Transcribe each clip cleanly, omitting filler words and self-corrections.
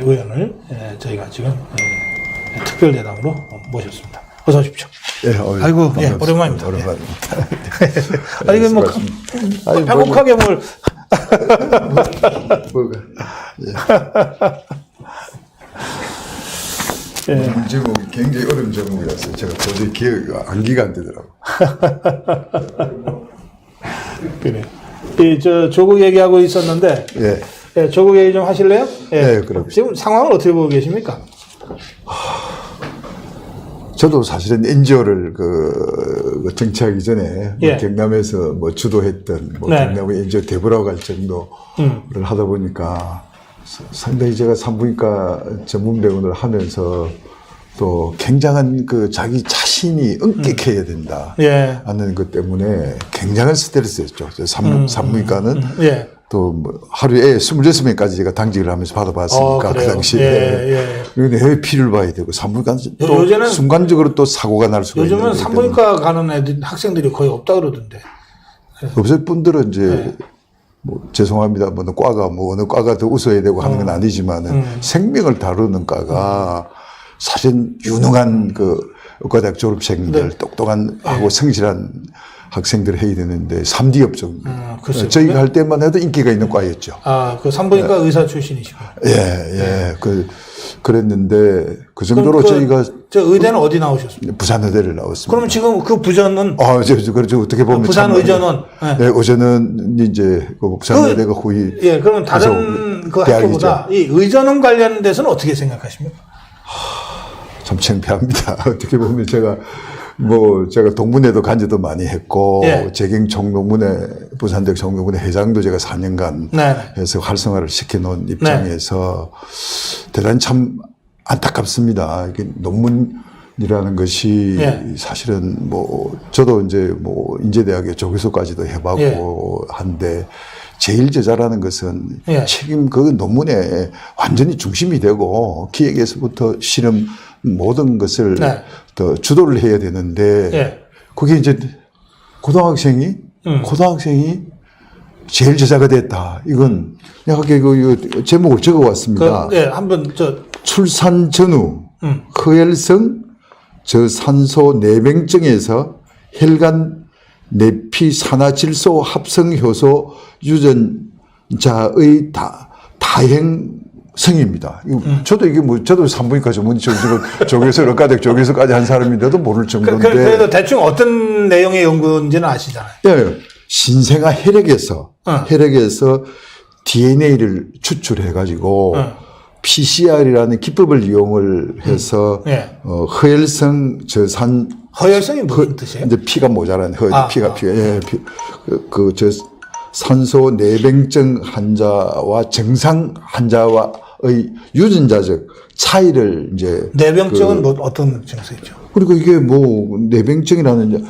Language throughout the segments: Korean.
의원을 저희가 지금 특별대담으로 모셨습니다. 어서 오십시오. 예, 아이고, 예, 오랜만입니다. 오랜만입니다. 아니, 그 뭐, 행복하게 뭘. 뭐가. 예. 제목이 굉장히 어려운 제목이라서 제가 도저히 암기가 안 되더라고요. 그래. 조국 얘기하고 있었는데. 예. 예, 조국 얘기 좀 하실래요? 예, 그럼. 지금 상황을 어떻게 보고 계십니까? 저도 사실은 NGO를 정치하기 전에 예. 경남에서 주도했던 네. 경남의 NGO 대부라고 할 정도를 하다 보니까 상당히 제가 산부인과 전문 병원을 하면서 또 굉장한 자기 자신이 엄격해야 된다. 예. 하는 것 때문에 굉장한 스트레스였죠. 산부인과는 예. 또 하루에 26명까지 제가 당직을 하면서 받아봤으니까 그 당시에. 예. 그런데 해외 피를 봐야 되고 산부인과는 또 요새는 순간적으로 또 사고가 날 수가 있는. 요즘은 산부인과 가는 학생들이 거의 없다 그러던데. 없을 분들은 이제 죄송합니다. 어느 과가 더 웃어야 되고 하는 건 아니지만은 생명을 다루는 과가 사실 유능한 의과대학 졸업생들, 똑똑한 하고 성실한 학생들을 해야 되는데 3D 업종. 저희가 할 때만 해도 인기가 있는 과였죠. 그 산부인과 의사 출신이시고. 예. 그랬는데 그 정도로 저희가 저 의대는 어디 나오셨습니까? 부산의대를 나왔습니다. 그럼 지금 그 부전은 그렇죠. 어떻게 보면 부산 의전은 네, 의전은 이제 부산의대가 후위. 예, 그러면 다른 학교보다 이 의전원 관련 데서는 어떻게 생각하십니까? 참 창피합니다. 어떻게 보면 제가 동문회도 간주도 많이 했고, 예. 재경 총동문회, 부산대학 총동문회 회장도 제가 4년간 해서 활성화를 시켜놓은 입장에서 대단히 참 안타깝습니다. 이게 논문이라는 것이 사실은 저도 이제 인제대학에 조교수까지도 해봤고 한데, 제일 제자라는 것은 책임 논문에 완전히 중심이 되고 기획에서부터 실험 모든 것을 더 주도를 해야 되는데 그게 이제 고등학생이 제일 제자가 됐다. 이건 내가 제목을 적어왔습니다. 한번 출산 전후 허혈성 저산소 내병증에서 혈관 내피 산화질소 합성 효소 유전자의 다행성입니다. 저도 산부인과 전문의죠. 조교수, 의과대학 조교수까지 한 사람인데도 모를 정도인데. 그래도 대충 어떤 내용의 연구인지는 아시잖아요. 예. 신생아 혈액에서 DNA를 추출해가지고 PCR이라는 기법을 이용을 해서 허혈성 허혈성이 무슨 뜻이에요? 이제 피가 모자란 피가. 산소 내병증 환자와 정상 환자와의 유전자적 차이를 이제. 내병증은 어떤 증세죠? 그리고 이게 내병증이라는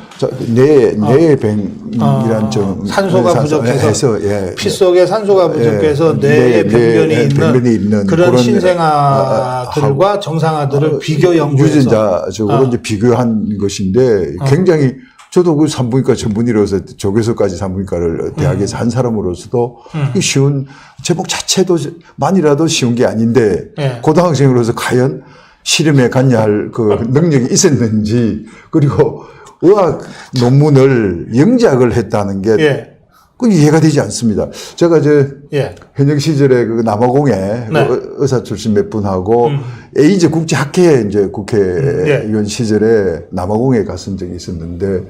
내병이라는 산소가 부족해서 피 속에 산소가 부족해서 뇌에 병변이 있는 그런 신생아들과 정상아들을 비교 연구해서 유전자적으로 이제 비교한 것인데 굉장히 저도 산부인과 전문의로서 조교수까지 산부인과를 대학에서 한 사람으로서도 쉬운 제목 자체도 만이라도 쉬운 게 아닌데 고등학생으로서 과연 실험에 갔냐 할 능력이 있었는지 그리고 의학 논문을 영작을 했다는 게 이해가 되지 않습니다. 제가 현역 시절에 남아공에 의사 출신 몇 분하고 에이즈 국제학회 이제 국회의원 시절에 남아공에 갔은 적이 있었는데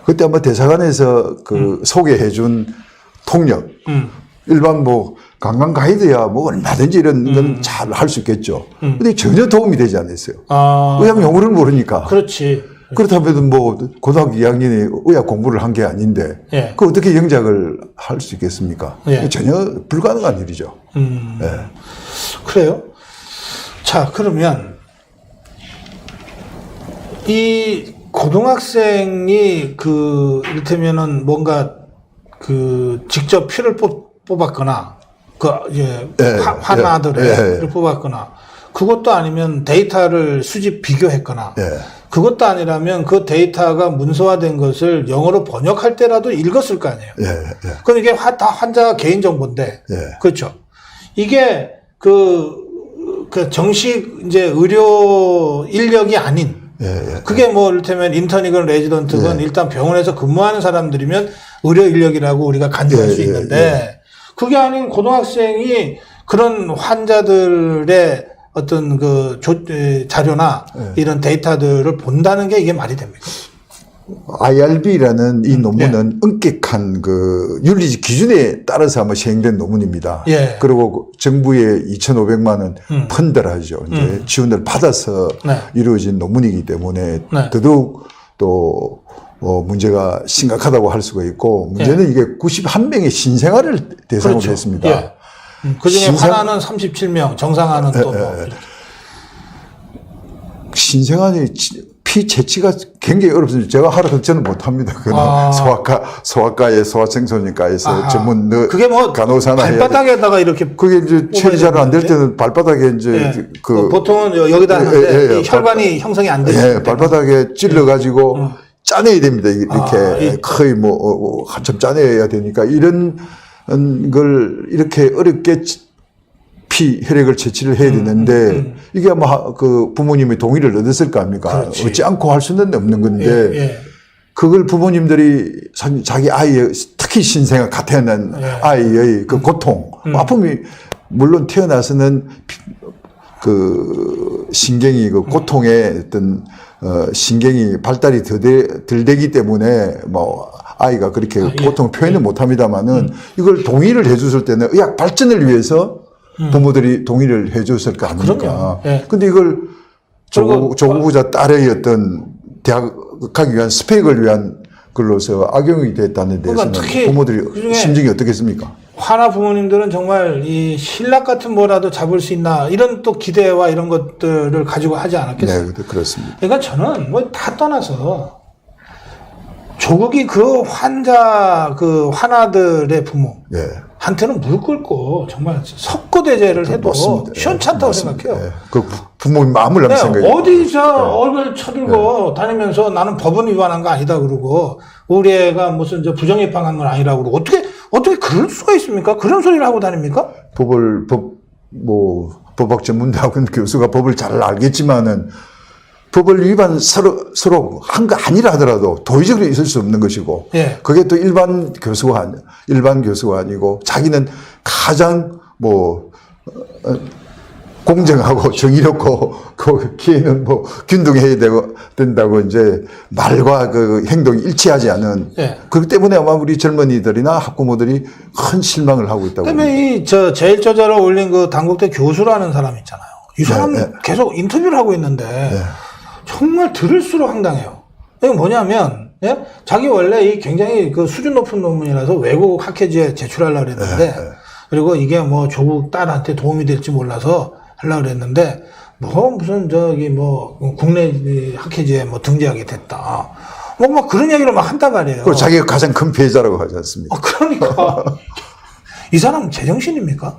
그때 아마 대사관에서 소개해준 통역 일반 관광 가이드야 얼마든지 이런 건 잘 할 수 있겠죠. 근데 전혀 도움이 되지 않았어요. 의학 용어를 모르니까. 그렇지. 그렇다면 고등학교 2학년이 의학 공부를 한 게 아닌데 그 어떻게 영작을 할 수 있겠습니까? 전혀 불가능한 일이죠. 그래요? 자, 그러면 이 고등학생이 이를테면은 뭔가 직접 피를 뽑았거나 환아들의 피를 뽑았거나 그것도 아니면 데이터를 수집 비교했거나 그것도 아니라면 그 데이터가 문서화된 것을 영어로 번역할 때라도 읽었을 거 아니에요. 그럼 이게 다 환자 개인 정보인데 그렇죠. 이게 그 정식 이제 의료 인력이 아닌 그게 뭐 이를테면 인턴이건 레지던트건 일단 병원에서 근무하는 사람들이면 의료 인력이라고 우리가 간주할 수 있는데 그게 아닌 고등학생이 그런 환자들의 어떤 그 자료나 이런 데이터들을 본다는 게 이게 말이 됩니까? IRB라는 이 논문은 엄격한 그 윤리적 기준에 따라서 아마 시행된 논문입니다. 그리고 정부의 2,500만 원 펀드를 하죠. 이제 지원을 받아서 이루어진 논문이기 때문에 더더욱 또 문제가 심각하다고 할 수가 있고 문제는 이게 91명의 신생아를 대상으로 했습니다. 그중에 하나는 37명, 정상화는 또 뭐. 신생아의 피 채취가 굉장히 어렵습니다. 제가 하루 저는 못합니다. 소아과에 소아청소년과에서 전문 그게 뭐 간호사나 발바닥에다가 이렇게 그게 이제 체리 잘 안 될 때는 발바닥에 이제 보통은 여기다 하는데 이 혈관이 형성이 안 되죠. 발바닥에 찔러 가지고 짜내야 됩니다. 이렇게 거의 뭐 한참 짜내야 되니까 이런 걸 이렇게 어렵게 혈액을 채취를 해야 되는데 이게 아마 그 부모님의 동의를 얻었을 거 아닙니까? 얻지 않고 할 수는 없는 건데 그걸 부모님들이 자기 아이의 특히 신생아 갓 태어난 아이의 그 고통, 아픔이 물론 태어나서는 그 신경이 그 고통의 어떤 신경이 발달이 덜 되기 때문에 뭐 아이가 그렇게 고통을 표현을 못 합니다만은 이걸 동의를 해 줬을 때는 의학 발전을 위해서 부모들이 동의를 해 줬을 거 아닙니까? 근데 이걸 조구부자 딸의 어떤 대학 가기 위한 스펙을 위한 걸로서 악용이 됐다는 데서는 부모들이 심정이 어떻겠습니까? 화나 부모님들은 정말 이 신락 같은 뭐라도 잡을 수 있나 이런 또 기대와 이런 것들을 가지고 하지 않았겠어요? 네, 그렇습니다. 그러니까 저는 뭐 다 떠나서 조국이 그 환자 그 화나들의 부모한테는 무릎 꿇고 정말 석고대죄를 해도 시원찮다고 생각해요. 그 부모님 마음을 남는 생각이 어디서 얼굴 쳐들고 다니면서 나는 법은 위반한 거 아니다 그러고 우리 애가 무슨 저 부정입항한 건 아니라고 그러고 어떻게 그럴 수가 있습니까? 그런 소리를 하고 다닙니까? 법학 전문대학원 교수가 법을 잘 알겠지만은 법을 위반 서로 한 거 아니라 하더라도 도의적으로 있을 수 없는 것이고 그게 또 일반 교수가 아니고 자기는 가장 공정하고 정의롭고 그 기회는 균등해야 된다고 이제 말과 그 행동이 일치하지 않은 그렇기 때문에 아마 우리 젊은이들이나 학부모들이 큰 실망을 하고 있다고. 그다음에 제일 저자를 올린 그 단국대 교수라는 사람 있잖아요. 이 사람 계속 인터뷰를 하고 있는데 정말 들을수록 황당해요. 이게 뭐냐면 자기 원래 이 굉장히 그 수준 높은 논문이라서 외국 학회지에 제출하려고 그랬는데 그리고 이게 뭐 조국 딸한테 도움이 될지 몰라서 하려고 그랬는데 무슨 국내 학회지에 등재하게 됐다. 막 그런 얘기를 막 한단 말이에요. 그리고 자기가 가장 큰 피해자라고 하지 않습니까? 그러니까 이 사람 제정신입니까?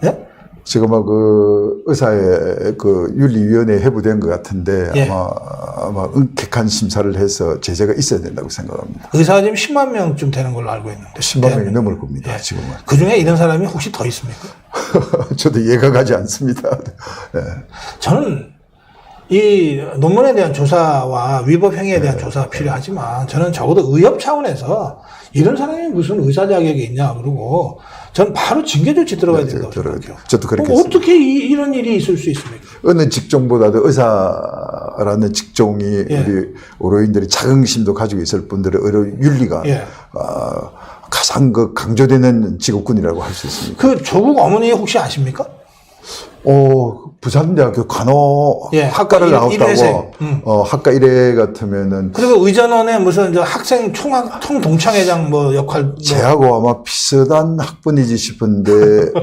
예? 지금 그 의사의 그 윤리위원회에 해부된 것 같은데 아마 엄격한 심사를 해서 제재가 있어야 된다고 생각합니다. 의사가 지금 10만 명쯤 되는 걸로 알고 있는데 10만 명이 넘을 겁니다. 지금은. 그 중에 이런 사람이 혹시 더 있습니까? 저도 이해가 가지 않습니다. 저는 이 논문에 대한 조사와 위법 행위에 대한 조사가 필요하지만 저는 적어도 의협 차원에서 이런 사람이 무슨 의사 자격이 있냐 그러고 전 바로 징계 조치 들어가야 된다고 생각해요. 저도 그렇게 생각합니다. 어떻게 이런 일이 있을 수 있습니까? 어느 직종보다도 의사라는 직종이 우리 의료인들이 자긍심도 가지고 있을 분들의 의료 윤리가 가장 강조되는 직업군이라고 할 수 있습니다. 그 조국 어머니 혹시 아십니까? 부산대학교 간호학과를 나왔다고. 학과 1회 같으면은. 그리고 의전원에 무슨 학생 총동창회장 역할. 제하고 아마 비슷한 학번이지 싶은데,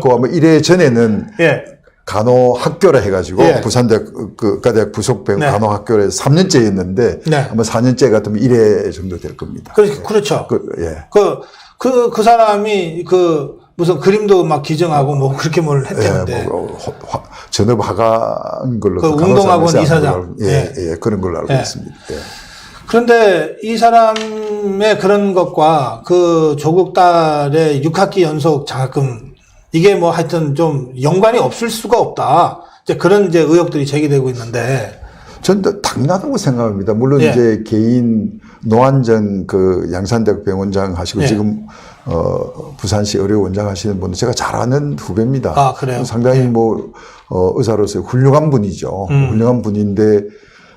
그 아마 1회 전에는. 간호학교라 해가지고 부산대학 의과대학 부속병 간호학교에 3년째였는데 아마 4년째 같으면 1회 정도 될 겁니다. 그렇죠. 그 사람이 무슨 그림도 막 기증하고 그렇게 뭘 했대는데. 전업 하간 걸로. 운동학원 이사장. 그런 걸로 알고 있습니다. 그런데 이 사람의 그런 것과 그 조국 딸의 6학기 연속 장학금 이게 하여튼 좀 연관이 없을 수가 없다. 이제 그런 이제 의혹들이 제기되고 있는데. 저는 당연하다고 생각합니다. 물론 예. 이제 개인 노한정 그 양산대학 병원장 하시고 예. 지금 부산시 의료원장 하시는 분은 제가 잘 아는 후배입니다. 아, 그래요? 상당히 예. 뭐 의사로서 훌륭한 분이죠. 훌륭한 분인데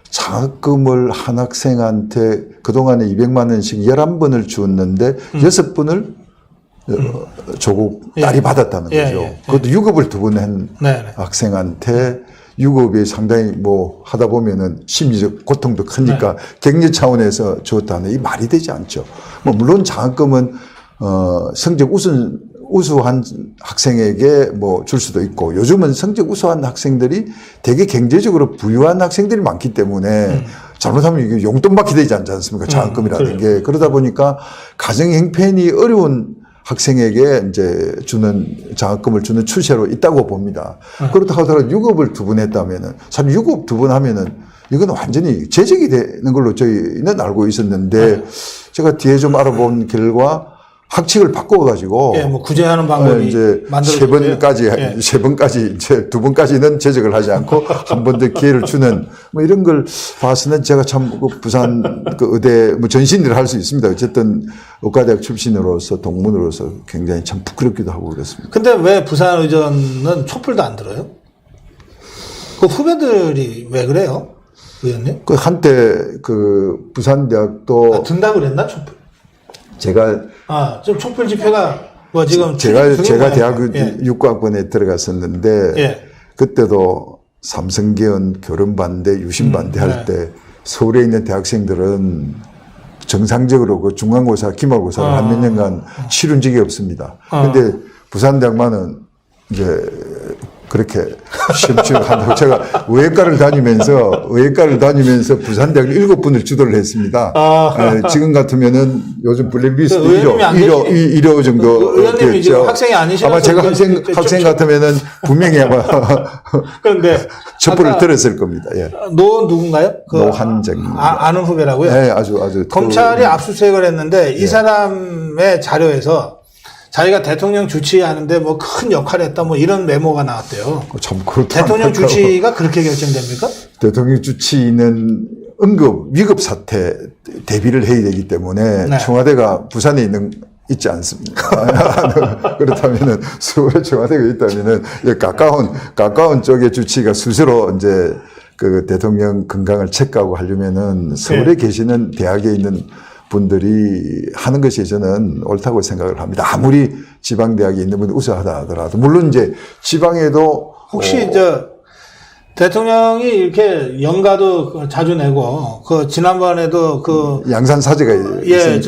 장학금을 한 학생한테 그동안에 200만 원씩 11번을 주었는데 6번을 조국 딸이 예. 받았다는 예, 거죠. 예. 그것도 유급을 2번 한 네네. 학생한테 유급이 상당히 뭐 하다 보면은 심리적 고통도 크니까 격려 차원에서 주었다는 이 말이 되지 않죠. 뭐 물론 장학금은 성적 우수한 학생에게 뭐 줄 수도 있고 요즘은 성적 우수한 학생들이 되게 경제적으로 부유한 학생들이 많기 때문에 잘못하면 이게 용돈 받게 되지 않지 않습니까? 장학금이라는 게. 그러다 보니까 가정 형편이 어려운 학생에게 이제 장학금을 주는 추세로 있다고 봅니다. 그렇다고 하더라도 유급을 2번 했다면은, 사실 유급 2번 하면은, 이건 완전히 제적이 되는 걸로 저희는 알고 있었는데, 제가 뒤에 좀 알아본 결과, 학칙을 바꿔가지고. 예, 뭐 구제하는 방법이 이제 만들어졌고요. 3번까지, 예. 3번까지, 이제 2번까지는 제적을 하지 않고, 한 번 더 기회를 주는, 뭐 이런 걸 봐서는 제가 참 그 부산 그 의대 뭐 전신을 할 수 있습니다. 어쨌든 의과대학 출신으로서 동문으로서 굉장히 참 부끄럽기도 하고 그렇습니다. 근데 왜 부산 의전은 촛불도 안 들어요? 그 후배들이 왜 그래요? 의원님? 그 한때 그 부산대학도 든다 그랬나, 촛불? 제가 좀 촛불 집회가 뭐 지금 제가 대학 예. 육과학번에 들어갔었는데 예. 그때도 삼성계원 결혼 반대, 유신 반대 할 때 서울에 있는 대학생들은 정상적으로 그 중간고사, 기말고사를 한 몇 년간 치른 적이 없습니다. 근데 부산대학만은 이제 그렇게 시험치를 한다고 제가 의예과를 다니면서 부산대학 7분을 주도를 했습니다. 지금 같으면은 요즘 블랙리스트 1호 정도 의원님이 지금 학생이 아니시라서 아마 제가 학생 같으면은 분명히 아마 그런데 촛불을 들었을 겁니다. 예. 누군가요? 노한정. 아는 후배라고요? 네, 아주. 검찰이 압수수색을 했는데 이 사람의 자료에서 자기가 대통령 주치하는데 뭐 큰 역할을 했다 뭐 이런 메모가 나왔대요. 참 그렇다. 대통령 주치가 그렇게 결정됩니까? 대통령 주치는 위급 사태 대비를 해야 되기 때문에 네. 청와대가 부산에 있지 않습니까? 그렇다면은 서울에 청와대가 있다면은 가까운 쪽의 주치가 수시로 이제 그 대통령 건강을 체크하고 하려면은 서울에 계시는 대학에 있는 분들이 하는 것이 저는 옳다고 생각을 합니다. 아무리 지방대학에 있는 분이 우수하다 하더라도. 물론 이제 지방에도. 혹시 대통령이 이렇게 연가도 자주 내고, 지난번에도 양산 사제가. 예,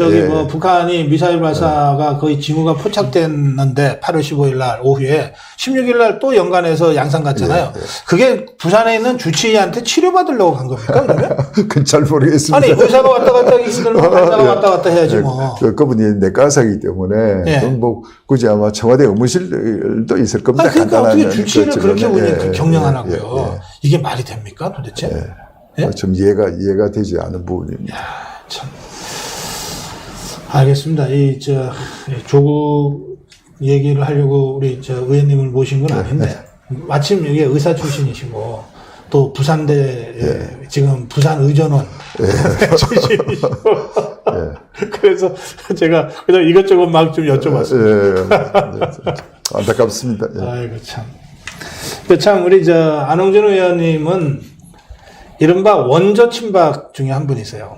북한이 미사일 발사가 거의 징후가 포착됐는데, 8월 15일 날 오후에, 16일 날 또 연간해서 양산 갔잖아요. 그게 부산에 있는 주치의한테 치료받으려고 간 겁니까, 그러면? 그건 잘 모르겠습니다. 아니, 의사가 왔다 갔다 하기 힘들면 의사가 왔다 갔다 해야지 뭐. 그분이 내과 의사이기 때문에, 뭐, 굳이 아마 청와대 의무실도 있을 겁니다. 그러니까 어떻게 주치의를 그렇게 경영 안 하고요. 이게 말이 됩니까, 도대체? 예? 좀 이해가 되지 않은 부분입니다. 참. 알겠습니다. 조국 얘기를 하려고 우리 의원님을 모신 건 아닌데, 마침 여기 의사 출신이시고, 또 부산대, 지금 부산의전원 출신이시고, 그래서 제가 그냥 이것저것 막 좀 여쭤봤습니다. 안타깝습니다. 아이고, 참. 참, 우리 안홍준 의원님은 이른바 원조 친박 중에 한 분이세요.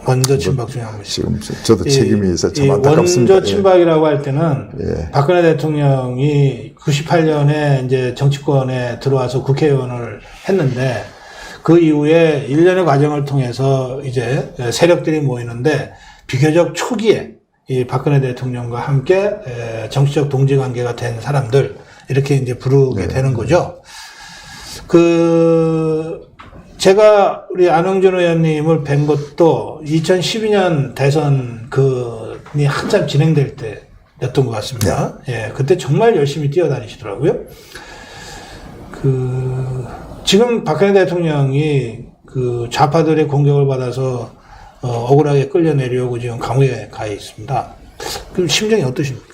원조 친박 중에 한 분이세요. 지금 저도 책임이 있어 참 안타깝습니다. 원조 친박이라고 할 때는 박근혜 대통령이 98년에 이제 정치권에 들어와서 국회의원을 했는데 그 이후에 1년의 과정을 통해서 이제 세력들이 모이는데 비교적 초기에 이 박근혜 대통령과 함께 정치적 동지 관계가 된 사람들 이렇게 이제 부르게 되는 거죠. 제가 우리 안홍준 의원님을 뵌 것도 2012년 대선이 한참 진행될 때였던 것 같습니다. 예, 그때 정말 열심히 뛰어다니시더라고요. 지금 박근혜 대통령이 좌파들의 공격을 받아서 억울하게 끌려내려고 지금 감옥에 가 있습니다. 그럼 심정이 어떠십니까?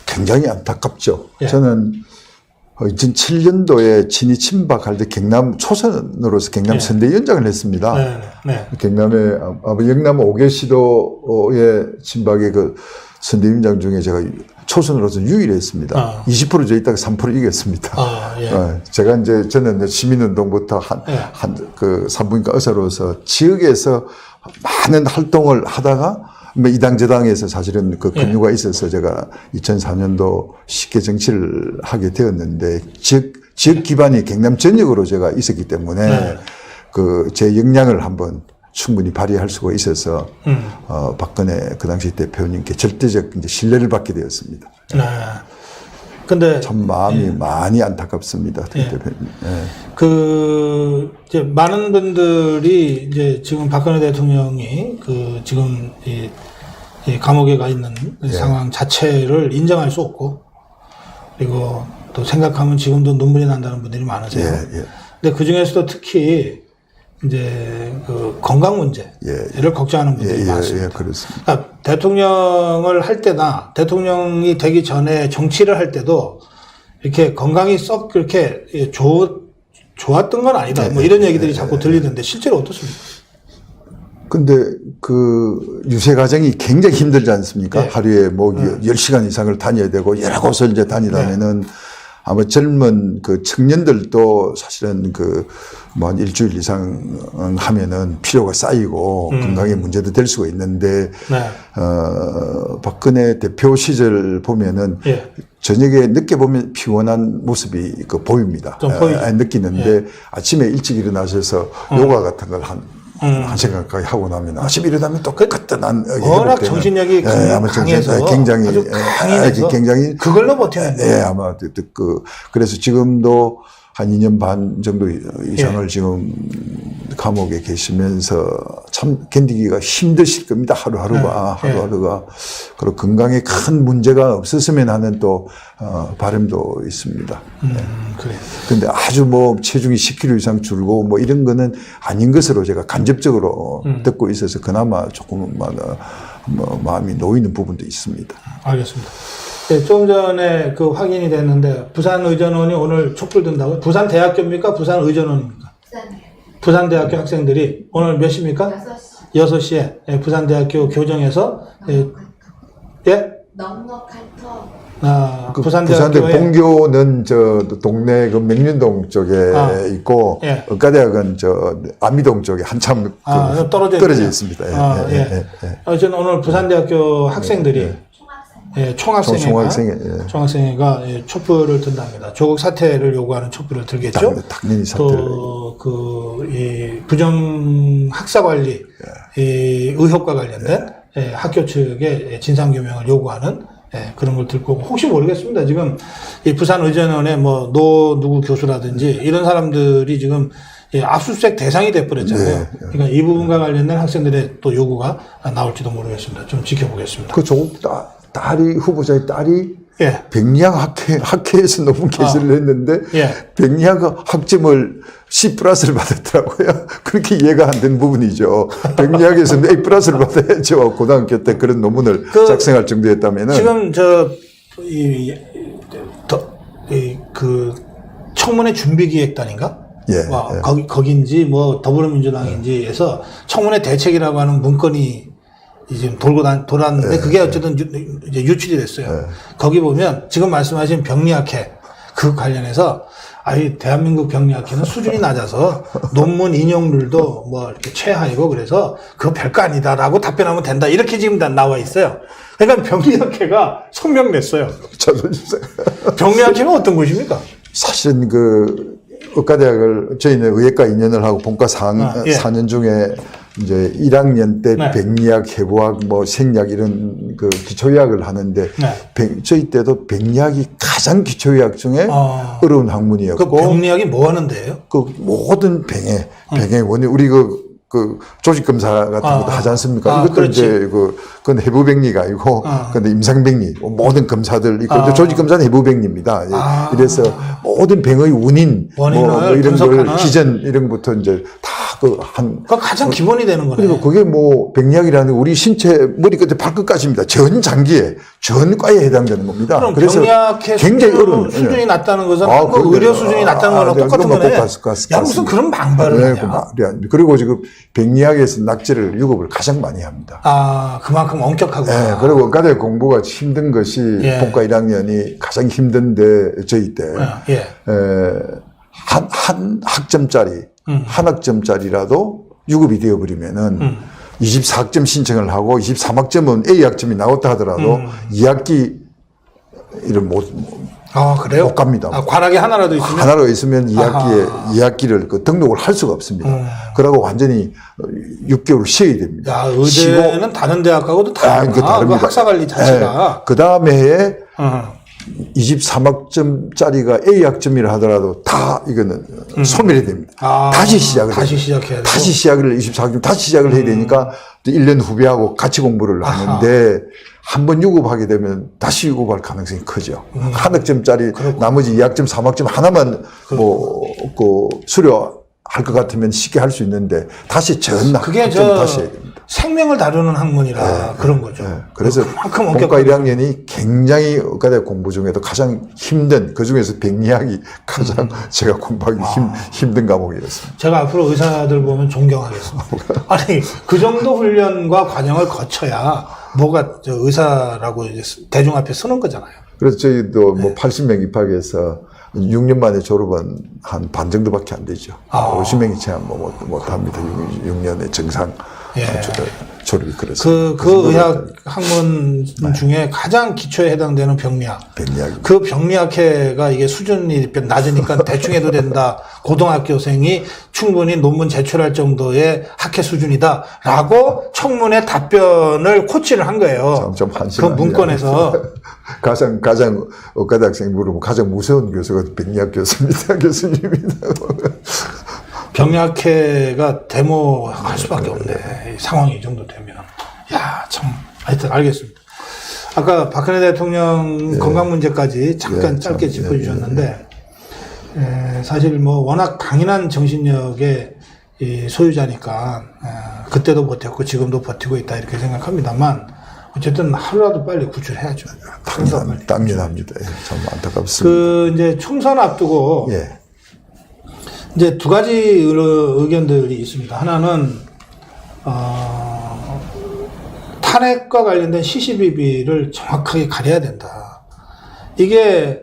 굉장히 안타깝죠. 예. 저는 2007년도에 친이 친박할 때 경남 초선으로서 경남 네. 선대위원장을 했습니다. 네. 경남의 영남 5개 시도의 친박의 그 선대위원장 중에 제가 초선으로서 유일했습니다. 20% 저있다가 3% 이겼습니다. 제가 이제 저는 시민운동부터 그 산부인과 의사로서 지역에서 많은 활동을 하다가 이당 저당에서 사실은 그 근유가 있어서 제가 2004년도 쉽게 정치를 하게 되었는데 지역 기반이 경남 전역으로 제가 있었기 때문에 그 제 역량을 한번 충분히 발휘할 수가 있어서 박근혜 그 당시 대표님께 절대적 이제 신뢰를 받게 되었습니다. 근데 참 마음이 많이 안타깝습니다, 대표님. 그 이제 많은 분들이 이제 지금 박근혜 대통령이 그 지금 이 감옥에 가 있는 상황 자체를 인정할 수 없고, 그리고 또 생각하면 지금도 눈물이 난다는 분들이 많으세요. 근데 그 중에서도 특히 이제 그 건강 문제를 걱정하는 분들이 많습니다. 그렇습니다. 그러니까 대통령을 할 때나 대통령이 되기 전에 정치를 할 때도 이렇게 건강이 썩 그렇게 좋았던 건 아니다. 뭐 이런 얘기들이 자꾸 들리는데 실제로 어떻습니까? 근데 그 유세 과정이 굉장히 힘들지 않습니까? 하루에 뭐 10시간 이상을 다녀야 되고 여러 곳을 이제 다니다면은 아마 젊은 그 청년들도 사실은 그 뭐 한 일주일 이상 하면은 피로가 쌓이고 건강에 문제도 될 수가 있는데 박근혜 대표 시절 보면은 저녁에 늦게 보면 피곤한 모습이 그 보입니다. 느끼는데 아침에 일찍 일어나셔서 요가 같은 걸 한 시간 가까이 하고 나면 아침 일어나면 또 끝난 워낙 정신력이 강해서 굉장히 아주 강해서 굉장히 그걸로 버티는데 아마 그래서 지금도 한 2년 반 정도 이상을 지금 감옥에 계시면서 참 견디기가 힘드실 겁니다. 하루하루가. 그리고 건강에 큰 문제가 없었으면 하는 또 바람도 있습니다. 그래. 근데 아주 뭐 체중이 10kg 이상 줄고 뭐 이런 거는 아닌 것으로 제가 간접적으로 듣고 있어서 그나마 조금은 마음이 놓이는 부분도 있습니다. 알겠습니다. 네, 좀 전에 그 확인이 됐는데 부산의전원이 오늘 촛불 든다고요? 부산대학교입니까? 부산의전원입니까? 부산대학교 학생들이 오늘 몇 시입니까? 6시에 부산대학교 교정에서 넉넉할터 부산대 본교는 저 동네 그 명륜동 쪽에 있고 의과대학은 저 안미동 쪽에 한참 떨어져 있습니다. 어쨌든 오늘 부산대학교 학생들이 총학생회가 촛불을 든답니다. 조국 사퇴를 요구하는 촛불을 들겠죠. 당연히 사퇴를. 또 이 부정 학사 관리 의혹과 관련된 학교 측의 진상 규명을 요구하는 그런 걸 들 거고, 혹시 모르겠습니다. 지금 이 부산의전원의 뭐 누구 교수라든지 이런 사람들이 지금 압수수색 대상이 돼버렸잖아요. 그러니까 이 부분과 관련된 학생들의 또 요구가 나올지도 모르겠습니다. 좀 지켜보겠습니다. 그 조국 후보자의 딸이 백리학 학회에서 논문 게시를 했는데 백리학 학점을 C+를 받았더라고요. 그렇게 이해가 안 되는 부분이죠. 백리학에서는 A+를 받아야죠. 고등학교 때 그런 논문을 작성할 정도였다면은. 지금 그 청문회 준비기획단인가? 거긴지 뭐 더불어민주당인지에서 청문회 대책이라고 하는 문건이 지금 돌았는데 그게 어쨌든 이제 유출이 됐어요. 거기 보면 지금 말씀하신 병리학회 그 관련해서 대한민국 병리학회는 수준이 낮아서 논문 인용률도 뭐 이렇게 최하이고 그래서 그거 별거 아니다라고 답변하면 된다. 이렇게 지금 나와 있어요. 그러니까 병리학회가 성명 냈어요. 병리학회는 어떤 곳입니까? 사실은 그 의과대학을 저희는 의예과 2년을 하고 본과 4년 중에 이제 1학년 때 백리학, 해부학, 뭐 생리학 이런 그 기초의학을 하는데 저희 때도 백리학이 가장 기초의학 중에 어려운 학문이었고. 그 병리학이 뭐 하는 데예요? 그 모든 병의 원인 우리 그 조직 검사 같은 것도 하지 않습니까? 이것도 이제 그건 해부백리가 아니고 근데 임상백리 모든 검사들 있고 조직 검사는 해부백리입니다. 이래서 모든 병의 원인 뭐 이런 걸 기전 이런 것부터 이제 다 그러니까 가장 기본이 되는 거네. 그리고 그게 뭐 병리학이라는 우리 신체 머리 끝에 발끝까지입니다. 전 장기에 전과에 해당되는 겁니다. 그럼 그래서 병리학의 굉장히 어려운 수준이 낮다는 것은 그래요. 의료 수준이 낮다는 거랑 똑같은 거네. 야, 무슨 그런 방발을 하냐. 그리고 지금 병리학에서 낙제를 유급을 가장 많이 합니다. 그만큼 엄격하구나. 네, 그리고 의과대 공부가 힘든 것이 본과 1학년이 가장 힘든데 저희 때 한 학점짜리 한 학점짜리라도 유급이 되어버리면은 24학점 신청을 하고 23학점은 A학점이 나왔다 하더라도 2학기 이를 그래요? 못 갑니다. 관악이 하나라도 있으면? 하나로 있으면 2학기를 그 등록을 할 수가 없습니다. 그러고 완전히 6개월 쉬어야 됩니다. 야, 의대는 다른 대학하고도 다르구나. 그 학사관리 자체가. 그 다음에 해에 23학점짜리가 A학점이라 하더라도 다 이거는 소멸이 됩니다. 다시 시작을 다시 시작해야 돼요. 다시 시작을 24학점 다시 시작을 해야 되니까 1년 후배하고 같이 공부를 하는데 한 번 유급하게 되면 다시 유급할 가능성이 크죠. 한 학점짜리 나머지 2학점, 3학점 하나만 수료할 것 같으면 쉽게 할 수 있는데 다시 전 그게 학점 다시 해야 됩니다. 생명을 다루는 학문이라 그런 거죠. 그래서 본과 1학년이 굉장히 의과대 공부 중에도 가장 힘든, 그 중에서 병리학이 가장 제가 공부하기 힘든 과목이었습니다. 제가 앞으로 의사들 보면 존경하겠습니다. 아니, 그 정도 훈련과 과정을 거쳐야 뭐가 의사라고 대중 앞에 서는 거잖아요. 그래서 저희도 80명 입학해서 6년 만에 졸업은 한 반 정도밖에 안 되죠. 50명이 채 못 합니다. 6년의 정상 졸업이 그래서. 그 의학 학문 중에 가장 기초에 해당되는 병리학. 그 병리학회가 이게 수준이 낮으니까 대충 해도 된다. 고등학교생이 충분히 논문 제출할 정도의 학회 수준이다라고 청문회 답변을 코치를 한 거예요. 그 문건에서. 가장 의과대 학생이 물으면 가장 무서운 교수가 병리학 교수입니다. 교수님입니다. 병리학회가 데모할 수밖에 없네. 상황이 이 정도 되면. 야, 참. 하여튼 알겠습니다. 아까 박근혜 대통령 건강 문제까지 잠깐 짧게 짚어주셨는데 사실 워낙 강인한 정신력의 소유자니까 그때도 버텼고 지금도 버티고 있다 이렇게 생각합니다만 어쨌든 하루라도 빨리 구출해야죠. 당연합니다. 참 안타깝습니다. 이제 총선 앞두고 이제 두 가지 의견들이 있습니다. 하나는 탄핵과 관련된 시시비비를 정확하게 가려야 된다. 이게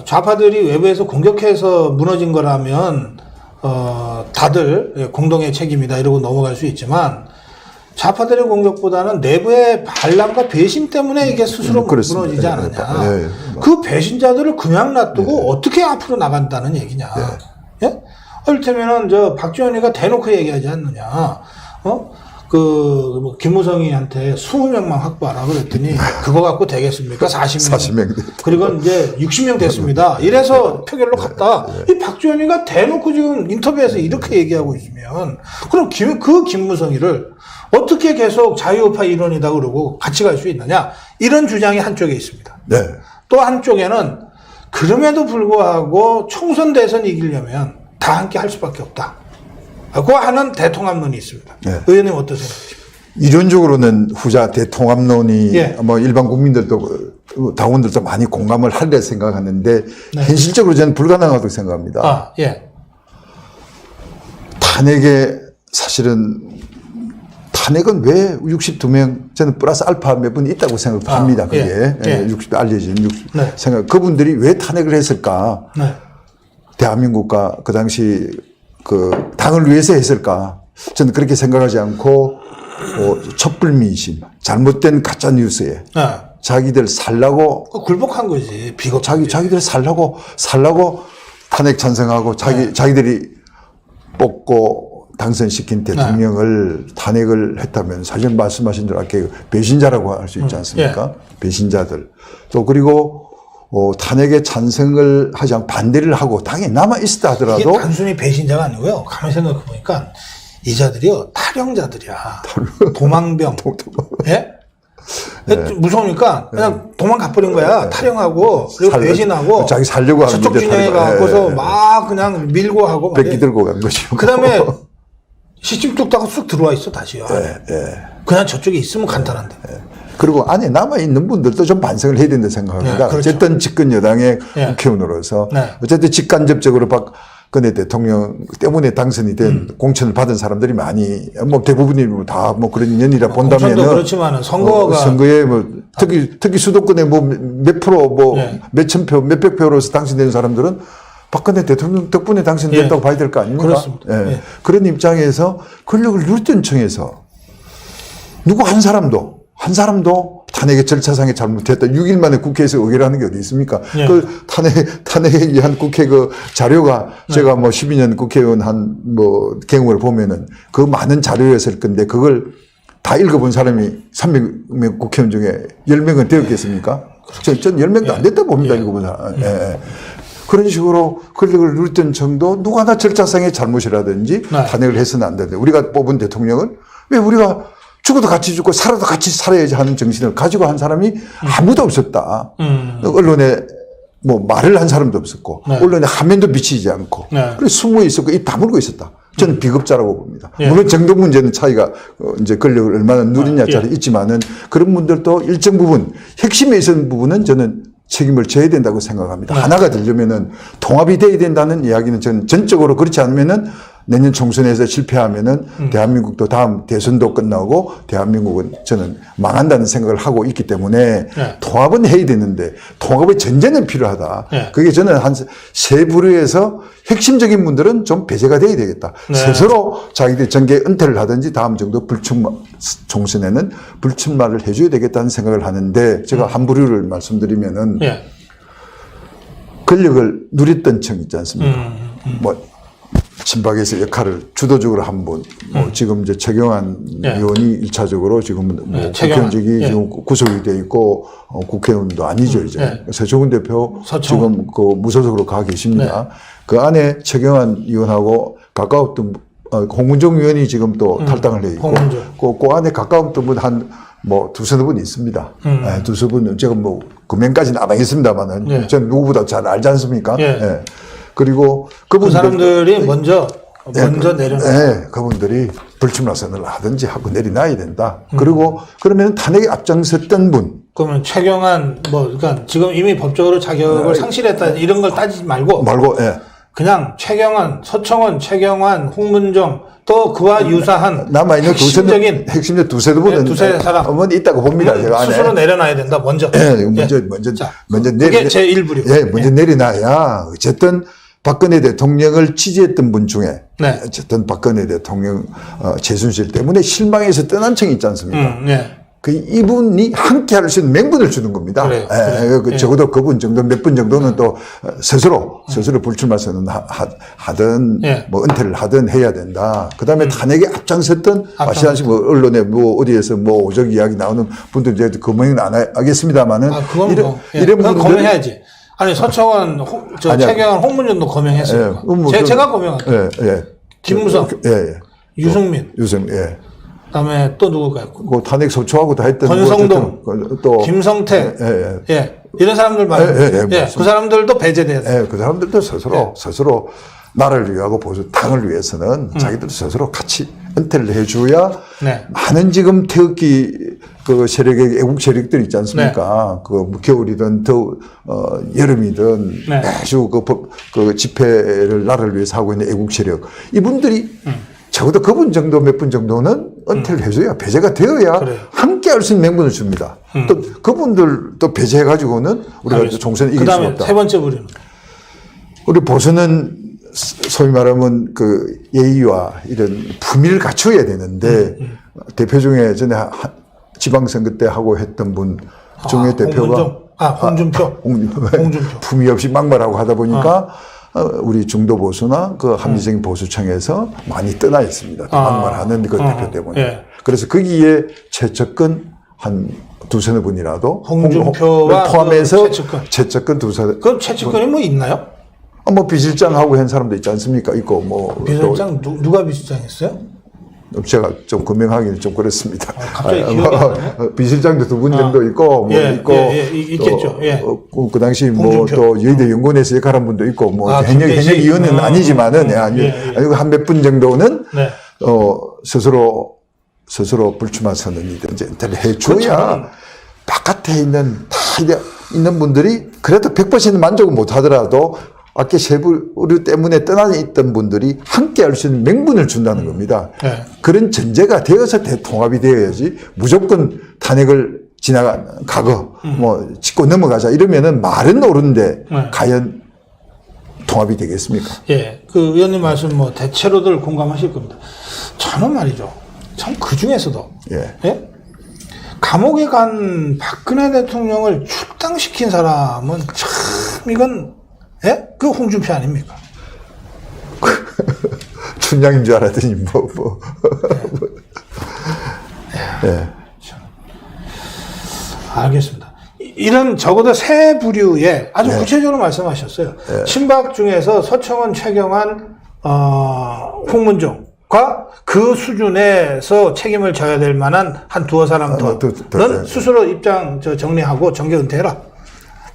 좌파들이 외부에서 공격해서 무너진 거라면 다들 공동의 책임이다 이러고 넘어갈 수 있지만 좌파들의 공격보다는 내부의 반란과 배신 때문에 이게 스스로 무너지지 않았냐. 그 배신자들을 그냥 놔두고 어떻게 앞으로 나간다는 얘기냐. 이를테면은 박지원이가 대놓고 얘기하지 않느냐. 김무성이한테 20명만 확보하라 그랬더니 그거 갖고 되겠습니까? 40명. 그리고 이제 60명 됐습니다. 이래서 표결로 갔다. 이 박지원이가 대놓고 지금 인터뷰에서 이렇게 얘기하고 있으면 그럼 그 김무성이를 어떻게 계속 자유우파 일원이다 그러고 같이 갈 수 있느냐. 이런 주장이 한쪽에 있습니다. 또 한쪽에는 그럼에도 불구하고 총선 대선 이기려면 다 함께 할 수밖에 없다. 그 하는 대통합론이 있습니다. 의원님 어떠세요? 이론적으로는 후자 대통합론이 일반 국민들도 당원들도 많이 공감을 할래 생각하는데 현실적으로 저는 불가능하다고 생각합니다. 탄핵은 왜 62명, 저는 플러스 알파 몇 분 있다고 생각합니다. 그게 60 알려진 생각. 그분들이 왜 탄핵을 했을까? 대한민국과 그 당시 그 당을 위해서 했을까? 저는 그렇게 생각하지 않고 촛불민심, 잘못된 가짜 뉴스에 자기들 살라고 굴복한 거지. 비겁. 자기들 살라고 탄핵 찬성하고 자기들이 뽑고 당선시킨 대통령을 탄핵을 했다면 사실 말씀하신 대로 아까 배신자라고 할 수 있지 않습니까? 배신자들. 또 그리고 탄핵에 찬성을 하지 않고 반대를 하고 당에 남아 있었다 하더라도 이게 단순히 배신자가 아니고요. 가만히 생각해 보니까 이 자들이요 탈영자들이야. 도망병. 무서우니까 그냥 도망가버린 거야. 탈영하고 그리고 배신하고 자기 살려고 하는 저쪽 진영에 가고서 막 그냥 밀고 하고 뺏기 들고 간 거죠. 그다음에 시집 뚝다가 쑥 들어와 있어 다시요. 그냥 저쪽에 있으면 간단한데. 그리고 안에 남아있는 분들도 좀 반성을 해야 된다고 생각합니다. 그렇죠. 어쨌든 집권 여당의 국회의원으로서 어쨌든 직간접적으로 박근혜 대통령 때문에 당선이 된 공천을 받은 사람들이 많이 뭐 대부분이 다 뭐 그런 인연이라 본다면은 공천도 그렇지만은 선거에 뭐 특히 수도권에 뭐 몇 프로 뭐 몇천 표 몇백 표로서 당선된 사람들은 박근혜 대통령 덕분에 당선됐다고 봐야 될 거 아닙니까? 그렇습니다. 그런 입장에서 권력을 누렸던 층에서 누구 한 사람도 탄핵의 절차상에 잘못했다. 6일 만에 국회에서 의결하는 게 어디 있습니까? 그 탄핵에 의한 국회 그 자료가 제가 뭐 12년 국회의원 한 뭐 경험을 보면은 그 많은 자료였을 건데 그걸 다 읽어본 사람이 300명 국회의원 중에 10명은 되었겠습니까? 전 10명도 안 됐다 봅니다. 읽어본 사람. 그런 식으로 권력을 누렸던 층도 누가 하나 절차상의 잘못이라든지 탄핵을 해서는 안 되는데 우리가 뽑은 대통령을 왜 우리가 죽어도 같이 죽고 살아도 같이 살아야지 하는 정신을 가지고 한 사람이 아무도 없었다. 언론에 뭐 말을 한 사람도 없었고 언론에 화면도 비치지 않고 그래서 숨어 있었고 입 다물고 있었다. 저는 비겁자라고 봅니다. 물론 정도 문제는 차이가 이제 권력을 얼마나 누리냐짜리 있지만은 그런 분들도 일정 부분 핵심에 있는 부분은 저는 책임을 져야 된다고 생각합니다. 하나가 되려면은 통합이 돼야 된다는 이야기는 저는 전적으로 그렇지 않으면은 내년 총선에서 실패하면은 대한민국도 다음 대선도 끝나고 대한민국은 저는 망한다는 생각을 하고 있기 때문에 통합은 해야 되는데 통합의 전제는 필요하다. 그게 저는 한 세 부류에서 핵심적인 분들은 좀 배제가 돼야 되겠다. 스스로 자기들 정계 은퇴를 하든지 다음 정도 총선에는 불출마를 해줘야 되겠다는 생각을 하는데 제가 한 부류를 말씀드리면은 권력을 누렸던 층 있지 않습니까? 뭐 친박에서 역할을 주도적으로 한 분, 뭐 지금 이제 최경환 의원이 1차적으로 지금 뭐 국회의원직이 지금 구속이 돼 있고 국회의원도 아니죠 이제 서초근 대표 지금 그 무소속으로 가 계십니다. 그 안에 최경환 의원하고 가까웠던 홍문종 의원이 지금 또 탈당을 해 있고 그 안에 가까웠던 분 한 뭐 두서너 분 있습니다. 두서 분은 제가 뭐 금연까지는 안 하겠습니다만은 저는 누구보다 잘 알지 않습니까? 그리고 그 사람들이 먼저 내려놔. 그분들이 불출마 선언을 하든지 하고 내려놔야 된다. 그리고 그러면 탄핵에 앞장섰던 분. 그러면 최경환 그러니까 지금 이미 법적으로 자격을 상실했다 이런 걸 따지지 말고 그냥 최경환, 서청원, 최경환, 홍문정 또 그와 유사한 남아있는 핵심적인 두세 분은 두세 사람은 있다고 봅니다. 제가 스스로 내려놔야 된다. 먼저. 먼저 그게 제 1부류. 먼저 내려놔야 어쨌든 박근혜 대통령을 지지했던 분 중에 어쨌든 박근혜 대통령 최순실 때문에 실망해서 떠난 층이 있지 않습니까? 그 이분이 함께 할 수 있는 명분을 주는 겁니다. 적어도 그분 정도 몇 분 정도는 또 스스로 불출마 선언 하든 뭐 은퇴를 하든 해야 된다. 그다음에 탄핵에 앞장섰던 아시다시피 뭐 언론에 뭐 어디에서 뭐 오적 이야기 나오는 분들 이제 검증은 안 하겠습니다만은 이런 분들 검증해야지. 아니 서청원, 최경환, 홍문정도 검증했어요. 제가 검증했어요. 김무성, 유승민. 그다음에 또 누굴까요? 그 탄핵 소추하고 다 했던 권성동, 또 김성태, 이런 사람들 말이에요. 그 사람들도 배제돼야 돼요. 그 사람들도 스스로 나라를 위하고 당을 위해서는 자기들 스스로 같이 은퇴를 해줘야 많은 지금 태극기 그 세력의 애국 세력들 있지 않습니까? 그 겨울이든 여름이든 매주 그 집회를 나라를 위해서 하고 있는 애국 세력 이분들이 적어도 그분 정도 몇 분 정도는 은퇴를 해줘야 배제가 되어야 함께 할 수 있는 명분을 줍니다. 또 그분들 또 배제해가지고는 우리가 총선에 이길 수가 없다. 세 번째 부류는 우리 보수는 소위 말하면 그 예의와 이런 품위를 갖춰야 되는데 대표 중에 전에 지방선거 때 하고 했던 분 중에 대표가 홍준표 품위 없이 막말하고 하다 보니까 우리 중도 보수나 그 합리적인 보수층에서 많이 떠나 있습니다. 막말하는 그 대표 때문에. 그래서 거기에 최측근 한 두서너 분이라도 홍준표와 포함해서 최측근 두서너. 그럼 최측근이 뭐 있나요? 뭐 비실장하고 한 사람도 있지 않습니까? 있고 뭐 비실장 누가 비실장했어요? 제가 좀 금명하기는 좀 그렇습니다. 갑자기 기억이 안 나요? 비실장도 두 분 정도 있고, 있겠죠. 그 당시 뭐 또 여의도 연구원에서 역할한 분도 있고, 뭐 현역위원은 아니지만은, 아니고 한 몇 분 정도는 스스로 불출마 선언이든 이제 은퇴를 해줘야 바깥에 있는 분들이 그래도 100% 만족은 못 하더라도 아까 세부류 때문에 떠나 있던 분들이 함께 할 수 있는 명분을 준다는 겁니다. 네. 그런 전제가 되어서 대통합이 되어야지 무조건 탄핵을 뭐 짚고 넘어가자 이러면은 말은 옳은데 과연 통합이 되겠습니까? 예, 그 의원님 말씀 뭐 대체로들 공감하실 겁니다. 저는 말이죠. 참 그 중에서도 예? 감옥에 간 박근혜 대통령을 출당시킨 사람은 참 이건 예? 그 홍준표 아닙니까? 춘향인 줄 알았더니 예. 알겠습니다. 이런 적어도 세 부류의 아주 구체적으로 말씀하셨어요. 친박 중에서 서청원, 최경환, 홍문종과 그 수준에서 책임을 져야 될 만한 한 두어 사람 더는 스스로 입장 정리하고 정계 은퇴해라.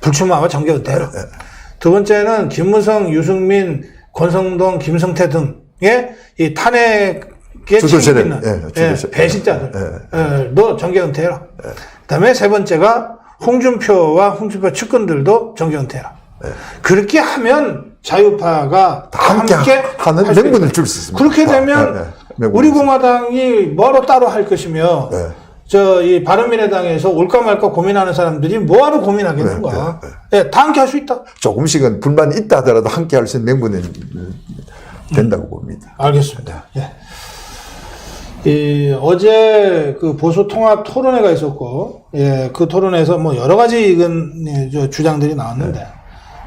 불출마와 정계 은퇴해라. 두 번째는 김무성, 유승민, 권성동, 김성태 등의 이 탄핵에 책임 있는 배신자들도 정계 은퇴해라. 그다음에 세 번째가 홍준표와 홍준표 측근들도 정계 은퇴해라. 그렇게 하면 자유파가 함께 하는 명분을 줄 수 있습니다. 그렇게 되면 우리 공화당이 뭐로 따로 할 것이며 이 바른미래당에서 올까 말까 고민하는 사람들이 뭐하러 고민하겠는가. 다 함께 할 수 있다. 조금씩은 불만이 있다 하더라도 함께 할 수 있는 명분은 된다고 봅니다. 알겠습니다. 어제 그 보수 통합 토론회가 있었고, 그 토론회에서 뭐 여러 가지 주장들이 나왔는데,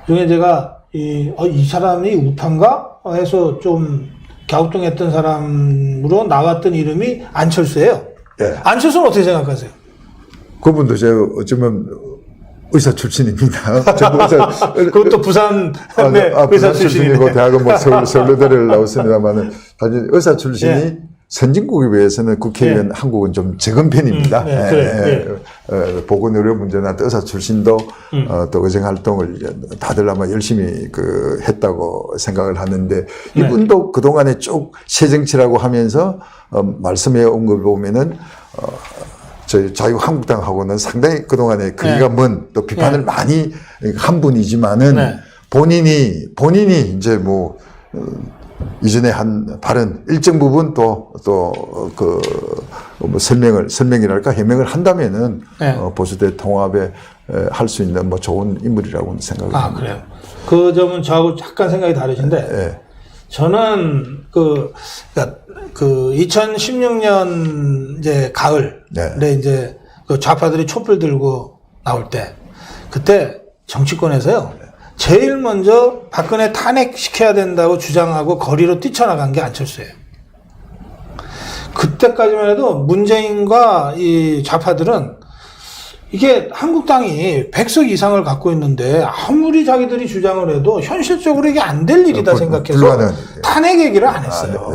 중에 제가 이 사람이 우파인가 해서 좀 갸우뚱했던 사람으로 나왔던 이름이 안철수예요. 안철수는 어떻게 생각하세요? 그분도 제가 어쩌면 의사 출신입니다. 그것도 부산 의사 출신이고 대학은 뭐 서울대를 나왔습니다만은 사실 의사 출신이 선진국에 비해서는 국회의원 한국은 좀 적은 편입니다. 보건의료 문제나 의사 출신도 또 의정 활동을 다들 아마 열심히 했다고 생각을 하는데 이분도 그동안에 쭉 새정치라고 하면서 말씀해 온 걸 보면은 저희 자유한국당하고는 상당히 그동안에 거리가 먼 또 비판을 많이 한 분이지만은 본인이 이제 뭐 이전에 한 발언 일정 부분 또 설명이랄까 해명을 한다면은 보수대 통합에 할 수 있는 뭐 좋은 인물이라고 생각을 합니다. 그래요. 그 점은 저하고 약간 생각이 다르신데 저는 2016년 이제 가을에 이제 그 좌파들이 촛불 들고 나올 때 그때 정치권에서요. 제일 먼저 박근혜 탄핵시켜야 된다고 주장하고 거리로 뛰쳐나간 게 안철수예요. 그때까지만 해도 문재인과 이 좌파들은 이게 한국당이 100석 이상을 갖고 있는데 아무리 자기들이 주장을 해도 현실적으로 이게 안 될 일이다 생각해서 탄핵 얘기를 안 했어요.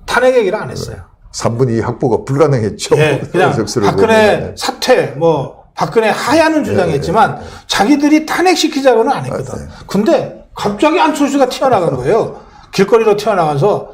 탄핵 얘기를 안 했어요. 3분의 2 확보가 불가능했죠. 그냥 박근혜 사퇴 박근혜 하야는 주장했지만 자기들이 탄핵시키자고는 안 했거든. 근데 갑자기 안철수가 튀어나간 거예요. 길거리로 튀어나가서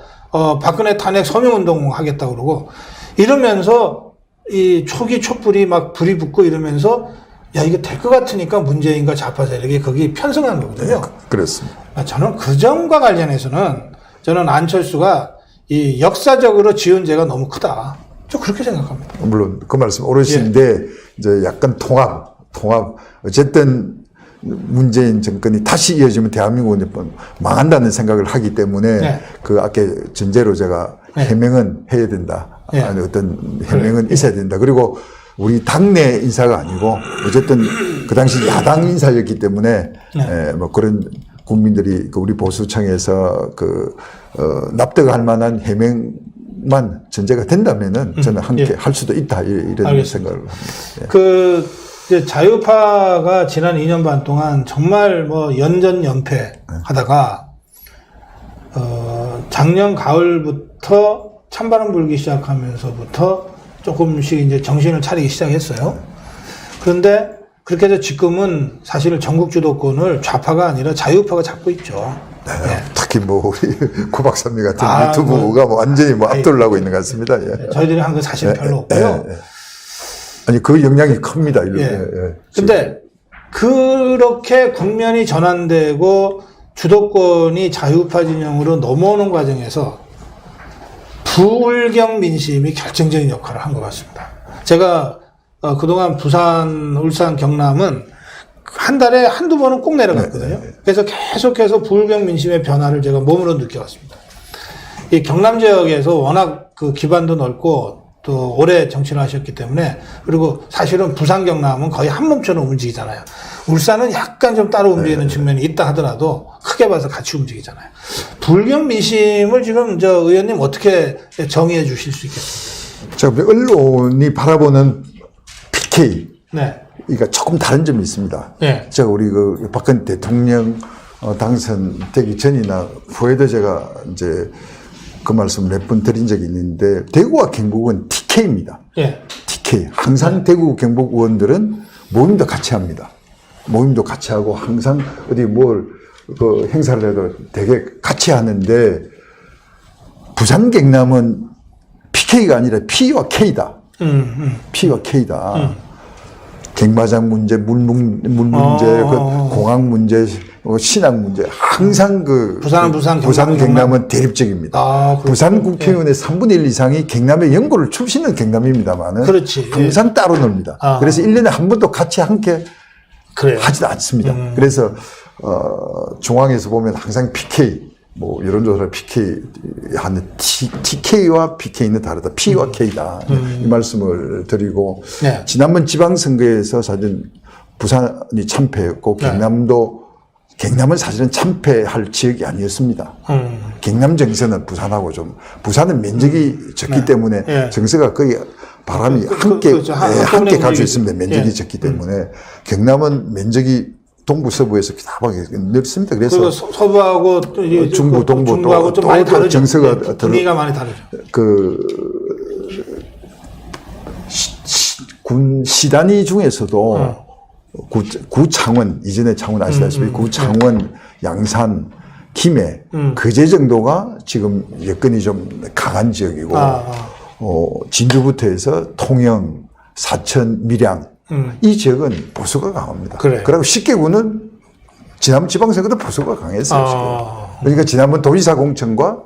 박근혜 탄핵 서명운동 하겠다고 그러고 이러면서 이 초기 촛불이 막 불이 붙고 이러면서 야 이게 될 것 같으니까 문재인과 좌파 세력이 거기 편승한 거거든요. 그렇습니다. 저는 그 점과 관련해서는 저는 안철수가 이 역사적으로 지은 죄가 너무 크다. 저 그렇게 생각합니다. 물론 그 말씀 옳으신데 이제 약간 통합 어쨌든 문재인 정권이 다시 이어지면 대한민국은 망한다는 생각을 하기 때문에 그 아까 전제로 제가 해명은 해야 된다. 아니 어떤 해명은 있어야 된다. 그리고 우리 당내 인사가 아니고 어쨌든 그 당시 야당 인사였기 때문에 뭐 그런 국민들이 우리 보수청에서 납득할 만한 해명만 전제가 된다면은 저는 함께 할 수도 있다 이런 알겠습니다. 생각을 합니다. 이제 자유파가 지난 2년 반 동안 정말 뭐 연전연패 하다가 작년 가을부터 찬바람 불기 시작하면서부터 조금씩 이제 정신을 차리기 시작했어요. 그런데 그렇게 해서 지금은 사실 전국 주도권을 좌파가 아니라 자유파가 잡고 있죠. 특히 특히 뭐 우리 구 박사님 같은 유튜브가 뭐 완전히 뭐 압도를 하고 있는 것 같습니다. 예. 저희들이 한 건 사실 별로 없고요. 아니 그 영향이 큽니다. 근데 그렇게 국면이 전환되고 주도권이 자유우파 진영으로 넘어오는 과정에서 부울경 민심이 결정적인 역할을 한 것 같습니다. 제가 그동안 부산, 울산, 경남은 한 달에 한두 번은 꼭 내려갔거든요. 그래서 계속해서 부울경 민심의 변화를 제가 몸으로 느껴왔습니다. 이 경남 지역에서 워낙 그 기반도 넓고 또 오래 정치를 하셨기 때문에, 그리고 사실은 부산, 경남은 거의 한 몸처럼 움직이잖아요. 울산은 약간 좀 따로 움직이는 측면이 있다 하더라도 크게 봐서 같이 움직이잖아요. 부울경 민심을 지금 의원님 어떻게 정의해 주실 수 있겠습니까? 자, 언론이 바라보는 PK. 네. 그러니까 조금 다른 점이 있습니다. 네. 제가 우리 그 박근혜 대통령 당선되기 전이나 후에도 제가 이제 그 말씀 몇 번 드린 적이 있는데, 대구와 경북은 TK입니다. 네. TK. 항상 대구 경북 의원들은 모임도 같이 합니다. 모임도 같이 하고 항상 어디 그 행사를 해도 되게 같이 하는데, 부산 경남은 PK가 아니라 P와 K다. P와 K다. 갱마장 문제, 물 문제, 공항 문제, 신항 문제, 항상 부산 경남은 대립적입니다. 부산 국회의원의 3분의 1 이상이 경남의 연고를 출신은 경남입니다만은 항상 따로 놉니다. 그래서 1년에 한 번도 같이 함께 하지도 않습니다. 그래서 중앙에서 보면 항상 PK, 뭐 여론조사를 PK 하는 TK와 PK는 다르다. P와 K다. 이 말씀을 드리고, 네. 지난번 지방선거에서 사실 부산이 참패했고 경남은 사실은 참패할 지역이 아니었습니다. 경남 정서는 부산하고 부산은 면적이 적기 때문에 정서가 거의 바람이 함께 갈 수 있습니다. 면적이 적기 때문에. 경남은 면적이 동부 서부에서 다방에 넓습니다. 그래서 서부하고 중부 동부하고 좀 많이 다르죠. 정서가 분위기가 많이 다르죠. 군 시단위 중에서도 구창원, 이전에 창원 아시다시피 구창원, 양산, 김해, 거제 정도가 지금 여건이 좀 강한 지역이고, 진주부터 해서 통영, 사천, 밀양, 이 지역은 보수가 강합니다. 그리고 십계구는 지난번 지방선거도 보수가 강했어요. 그러니까 지난번 도지사 공천과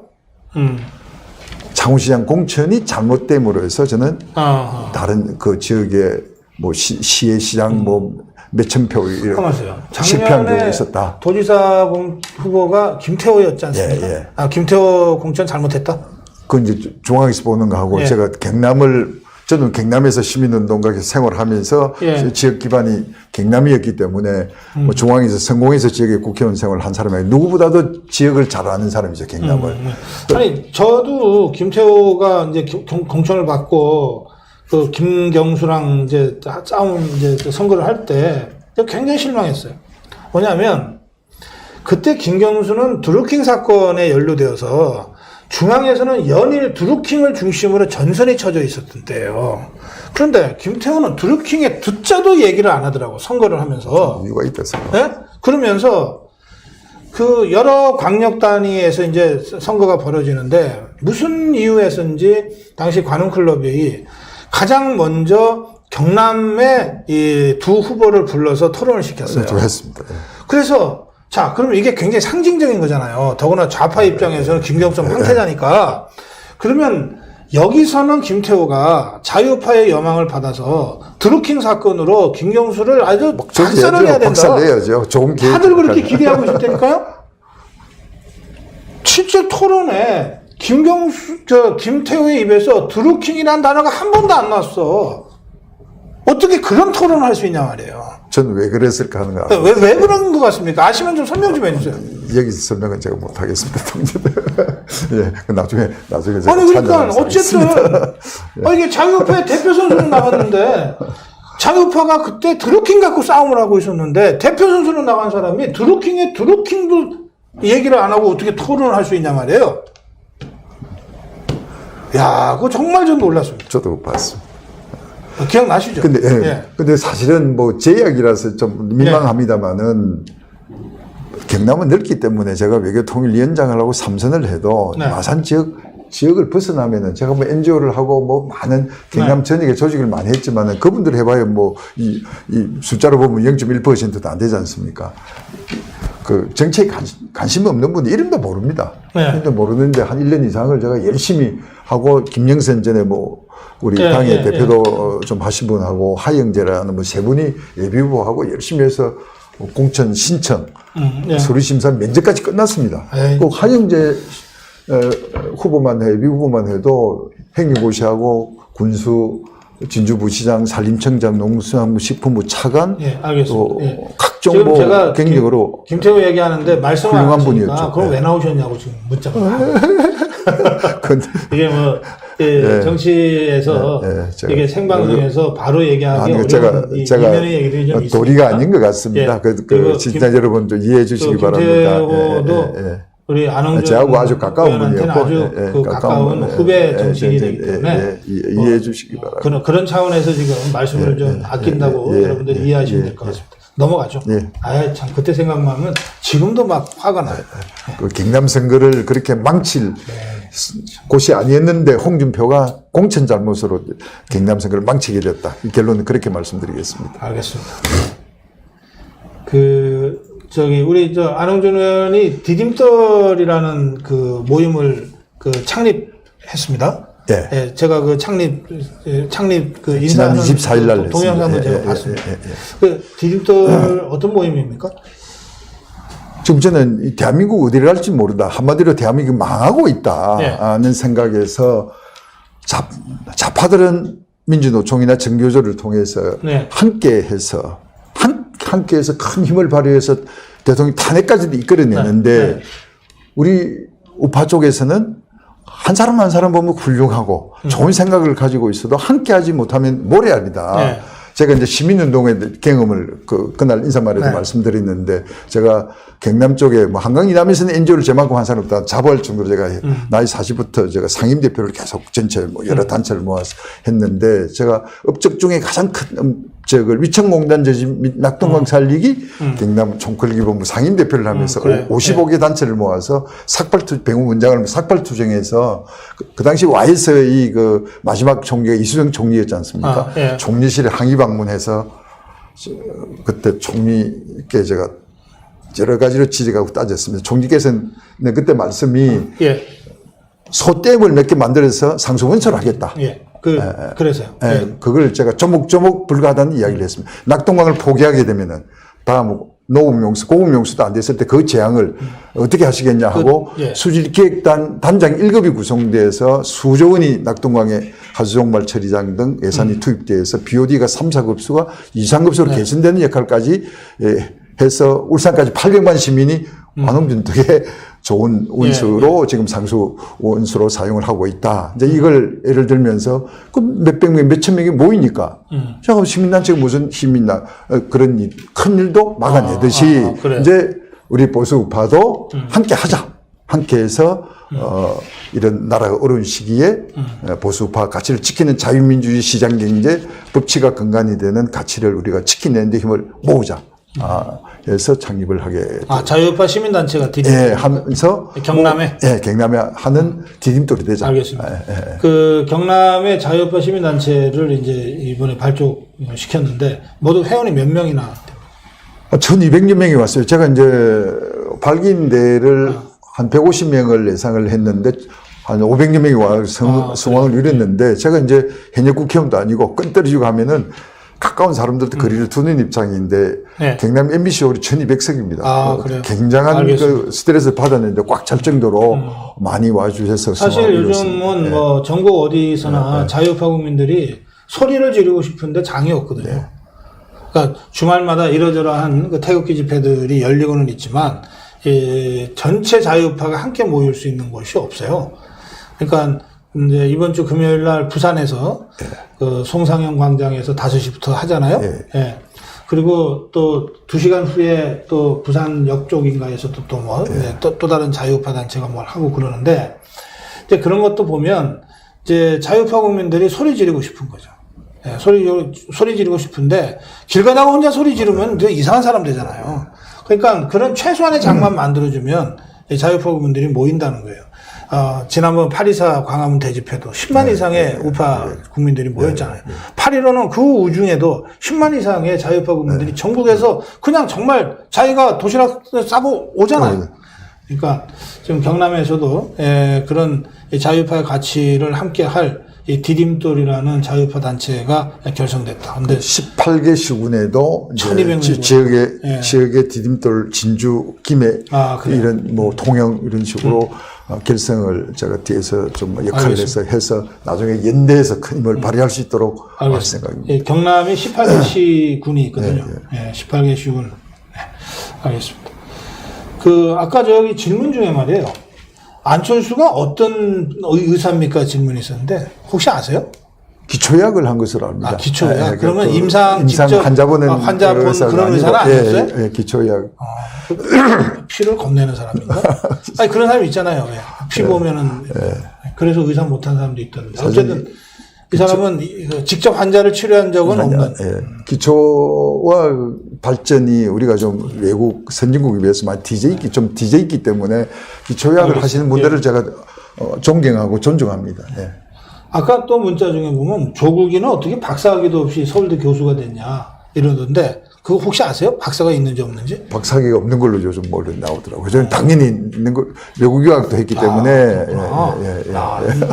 창원시장 공천이 잘못됨으로 해서 저는 다른 그 지역의 뭐 시의 시장 몇천 표 실패한 경우가 있었다. 도지사 후보가 김태호였지 않습니까? 김태호 공천 잘못했다? 그건 이제 중앙에서 보는 거하고, 제가 저는 경남에서 시민운동가 생활하면서 지역 기반이 경남이었기 때문에 뭐 중앙에서 성공해서 지역의 국회의원 생활을 한 사람이 누구보다도 지역을 잘 아는 사람이죠, 경남을. 아니, 저도 김태호가 이제 공천을 받고 그 김경수랑 이제 싸움 선거를 할 때 굉장히 실망했어요. 뭐냐면 그때 김경수는 드루킹 사건에 연루되어서 중앙에서는 연일 드루킹을 중심으로 전선이 쳐져 있었던 때예요. 그런데 김태호는 드루킹의 듣자도 얘기를 안 하더라고, 선거를 하면서. 이유가 있다서. 네? 그러면서 그 여러 광역 단위에서 이제 선거가 벌어지는데 무슨 이유에서인지 당시 관훈클럽이 가장 먼저 경남의 이 두 후보를 불러서 토론을 시켰어요. 했습니다. 그래서 자, 그러면 이게 굉장히 상징적인 거잖아요. 더구나 좌파 입장에서는 김경수는 황태자니까. 그러면 여기서는 김태호가 자유파의 여망을 받아서 드루킹 사건으로 김경수를 아주 박살을 내야 된다. 박살내야죠. 좋은 기회. 다들 그렇게 기대하고 있을 테니까요. 실제 토론에 김태호의 입에서 드루킹이라는 단어가 한 번도 안 나왔어. 어떻게 그런 토론을 할 수 있냐 말이에요. 저는 왜 그랬을까 하는 거. 왜 그런 것 같습니까? 아시면 좀 설명 좀 해주세요. 여기서 설명은 제가 못하겠습니다. 예, 나중에 아니, 그러니까, 어쨌든, 이게 자유파의 대표 선수는 나갔는데, 자유파가 그때 드루킹 갖고 싸움을 하고 있었는데, 대표 선수로 나간 사람이 드루킹도 얘기를 안 하고 어떻게 토론을 할 수 있냐 말이에요. 야, 그거 정말 좀 놀랐습니다. 저도 봤습니다. 기억나시죠? 근데 사실은 제 이야기라서 좀 민망합니다만은, 경남은 넓기 때문에 제가 외교통일위원장을 하고 3선을 해도 네. 마산 지역을 벗어나면은 제가 뭐 NGO를 하고 뭐 많은 경남 전역에 조직을 많이 했지만은 그분들 해봐야 뭐 이 숫자로 보면 0.1%도 안 되지 않습니까? 그 정치에 관심 없는 분이 이름도 모릅니다. 이름도 모르는데 한 1년 이상을 제가 열심히 하고 김영선 전에 뭐 우리 당의 대표도 좀 하신 분하고 하영재라는 뭐 세 분이 예비후보하고 열심히 해서 공천 신청, 서류 심사 면접까지 끝났습니다. 꼭 하영재 후보만 예비 후보만 해도 행위고시하고 군수 진주부시장, 산림청장, 농수산부, 식품부 차관, 또 각종 뭐 경력으로 김태우 얘기하는데 말씀을 안 훌륭한 하시니까 분이었죠. 그럼 왜 나오셨냐고 지금 문자가 이게 뭐 정치에서 이게 생방송에서 바로 얘기하기 어려운 제가 이면의 얘기들이 좀 있습니다. 도리가 아닌 것 같습니다. 그 진짜 여러분 좀 이해해 주시기 바랍니다. 김태우도 우리 안홍준 저하고 아주 가까운 분이었고 아주 가까운 후배 정치인이기 때문에 이해해 주시기 바랍니다. 그런 차원에서 지금 말씀을 좀 아낀다고 여러분들이 이해하시면 될 것 같습니다. 넘어가죠. 아, 참 그때 생각나면 지금도 막 화가 나요. 그 경남 선거를 그렇게 망칠 곳이 아니었는데 홍준표가 공천 잘못으로 경남 선거를 망치게 됐다. 이 결론은 그렇게 말씀드리겠습니다. 알겠습니다. 우리 안홍준 의원이 디딤돌이라는 그 모임을 창립했습니다. 예, 제가 그 창립 그 인사하는 24일 날 동영상을 제가 봤습니다. 그 디딤돌 어떤 모임입니까? 지금 저는 대한민국 어디를 갈지 모르다. 한마디로 대한민국이 망하고 있다는 생각에서 좌파들은 민주노총이나 정교조를 통해서 함께해서 큰 힘을 발휘해서 대통령 탄핵까지도 이끌어내는데 우리 우파 쪽에서는 한 사람 한 사람 보면 훌륭하고 좋은 생각을 가지고 있어도 함께하지 못하면 모래알이다. 제가 이제 시민운동의 경험을 그날 인사말에도 말씀드렸는데 제가 경남 쪽에 뭐 한강 이남에서는 NGO를 저만큼 한 사람 없다 자부할 정도로 제가 나이 40부터 제가 상임대표를 계속 전체 뭐 여러 단체를 모아서 했는데 제가 업적 중에 가장 큰 업적을 위천공단 저지 및 낙동강 살리기 경남 총궐기본부 상임대표를 하면서 55개 단체를 모아서 병우문장을 하면서 삭발투쟁해서 그 당시 YS의 그 마지막 총리가 이수정 총리였지 않습니까? 총리실에 항의 방문해서 그때 총리께 제가 여러 가지로 지적하고 따졌습니다. 총리께서는 그때 말씀이 소댐을 몇 개 만들어서 상수원처를 하겠다. 그래서요. 그걸 제가 조목조목 불가하다는 이야기를 했습니다. 낙동강을 포기하게 되면은 다음 노음용수, 고음용수도 안 됐을 때 그 재앙을 어떻게 하시겠냐 하고 수질기획단 단장 1급이 구성돼서 수조 원이 낙동강에 하수종말 처리장 등 예산이 투입돼서 BOD가 3, 4급수가 2, 3급수로 개선되는 역할까지 해서 울산까지 800만 시민이 안홍준 덕에 좋은 원수로 지금 상수 원수로 사용을 하고 있다. 이제 이걸 예를 들면서 그 몇백 명, 몇천 명이 모이니까 자, 시민단체가 무슨 힘이 있나 그런 큰 일도 막아내듯이 이제 우리 보수 우파도 함께 하자. 함께 해서 이런 나라가 어려운 시기에 보수 우파 가치를 지키는 자유민주주의 시장경제 법치가 근간이 되는 가치를 우리가 지키는 데 힘을 모으자. 해서 창립을 하게. 자유우파 시민단체가 디딤돌. 하면서. 경남에? 경남에 하는 디딤돌이 되자. 알겠습니다. 그 경남의 자유우파 시민단체를 이제 이번에 발족시켰는데 모두 회원이 몇 명이나? 1200여 명이 왔어요. 제가 이제 발기인대를 한 150명을 예상을 했는데 한 500여 명이 와서 성황을 이뤘는데 제가 이제 현역 국회의원도 아니고 끈 떨어지고 하면은 가까운 사람들도 거리를 두는 입장인데 경남 MBC 홀이 1200석입니다. 굉장한 그 스트레스를 받았는데 꽉 찰 정도로 많이 와주셔서 사실 요즘은 뭐 전국 어디서나 자유우파 국민들이 소리를 지르고 싶은데 장이 없거든요. 그러니까 주말마다 이러저러한 그 태극기 집회들이 열리고는 있지만 전체 자유우파가 함께 모일 수 있는 곳이 없어요. 그러니까 이제 이번 주 금요일 날 부산에서 그 송상현 광장에서 5시부터 하잖아요. 그리고 또 2시간 후에 또 부산역 쪽인가에서 또 다른 자유우파 단체가 뭘 하고 그러는데 이제 그런 것도 보면 이제 자유우파 국민들이 소리 지르고 싶은 거죠. 소리 지르고 싶은데 길 가다가 혼자 소리 지르면 이상한 사람 되잖아요. 그러니까 그런 최소한의 장만 만들어주면 자유파 국민들이 모인다는 거예요. 지난번 8.24 광화문 대집회도 10만 이상의 우파 국민들이 모였잖아요. 8.15는 그 우중에도 10만 이상의 자유파 국민들이 전국에서 그냥 정말 자기가 도시락 싸고 오잖아요. 그러니까 지금 경남에서도 그런 자유파의 가치를 함께 할 이 디딤돌이라는 자유파 단체가 결성됐다. 근데 18개 시군에도 1200명 지역의 디딤돌 진주 김해 이런 뭐 통영 이런 식으로 결성을 제가 뒤에서 좀 역할을 해서 나중에 연대에서 큰 힘을 발휘할 수 있도록 할 생각입니다. 예, 경남이 18개 시군이 있거든요. 18개 시군. 알겠습니다. 아까 저기 질문 중에 말이에요. 안철수가 어떤 의사입니까? 질문이 있었는데, 혹시 아세요? 기초약을 한 것으로 압니다. 기초약? 그러면 임상 직접 환자분은 환자 본 그런 의사는 아니었어요? 기초약. 피를 겁내는 사람인가? 아니, 그런 사람 있잖아요. 피 보면은. 그래서 의사 못한 사람도 있던데. 어쨌든, 이 사람은 직접 환자를 치료한 적은 없는. 기초와 발전이 우리가 좀 외국 선진국에 비해서 많이 뒤져 있기 때문에 기초약을 하시는 분들을 제가 존경하고 존중합니다. 아까 또 문자 중에 보면 조국이는 어떻게 박사학위도 없이 서울대 교수가 됐냐 이러던데 그거 혹시 아세요? 박사가 있는지 없는지? 박사학위가 없는 걸로 요즘 나오더라고요. 저는 당연히 있는 걸 외국 유학도 했기 때문에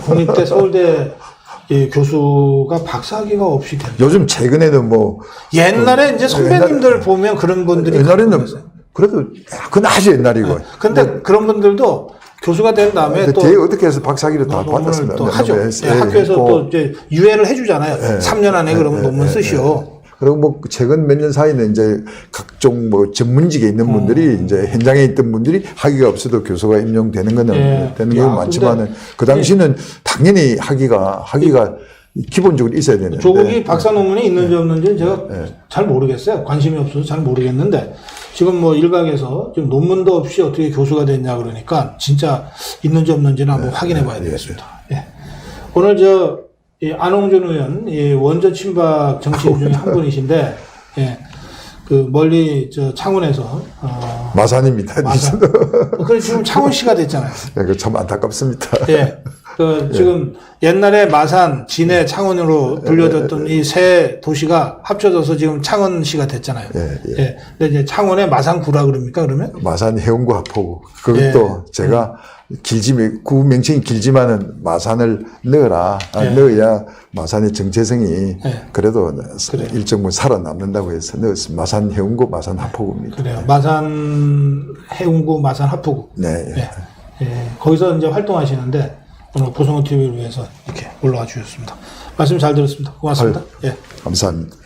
국립대 서울대 교수가 박사학위가 없이 된다. 요즘 최근에는 뭐 옛날에 이제 선배님들 보면 그런 분들이 옛날에는 그래도 그건 아주 옛날이고. 근데 그런 분들도 교수가 된 다음에 또 뒤에 어떻게 해서 박사학위를 다 받았습니다. 또 하죠. 학교에서 또 이제 유예를 해주잖아요. 3년 안에 그러면 논문 쓰시오. 그리고 뭐 최근 몇 년 사이는 이제 각종 뭐 전문직에 있는 분들이 이제 현장에 있던 분들이 학위가 없어도 교수가 임용되는 거는 되는 경우 많지만은 그 당시는 당연히 학위가 기본적으로 있어야 되는데. 조국이 박사 논문이 있는지 없는지는 제가 잘 모르겠어요. 관심이 없어서 잘 모르겠는데 지금 뭐 일각에서 지금 논문도 없이 어떻게 교수가 됐냐 그러니까 진짜 있는지 없는지는 한번 확인해 봐야 되겠습니다. 오늘 이 안홍준 의원, 이 원조 친박 정치인 중에 한 분이신데, 멀리 창원에서 마산입니다. 마산. 그래 지금 창원시가 됐잖아요. 그 참 안타깝습니다. 지금 옛날에 마산, 진해, 창원으로 불려졌던 이 세 도시가 합쳐져서 지금 창원시가 됐잖아요. 근데 이제 창원에 마산구라 그럽니까 그러면? 마산 해운구 합포구. 그것도 제가 구 명칭이 길지만은 마산을 넣어야 마산의 정체성이 그래도 일정 부분 살아남는다고 해서 넣었습니다. 마산 해운구, 마산 합포구입니다. 그래요. 마산 해운구, 마산 합포구. 거기서 이제 활동하시는데 오늘 보성호 TV를 위해서 이렇게 올라와 주셨습니다. 말씀 잘 들었습니다. 고맙습니다. 감사합니다.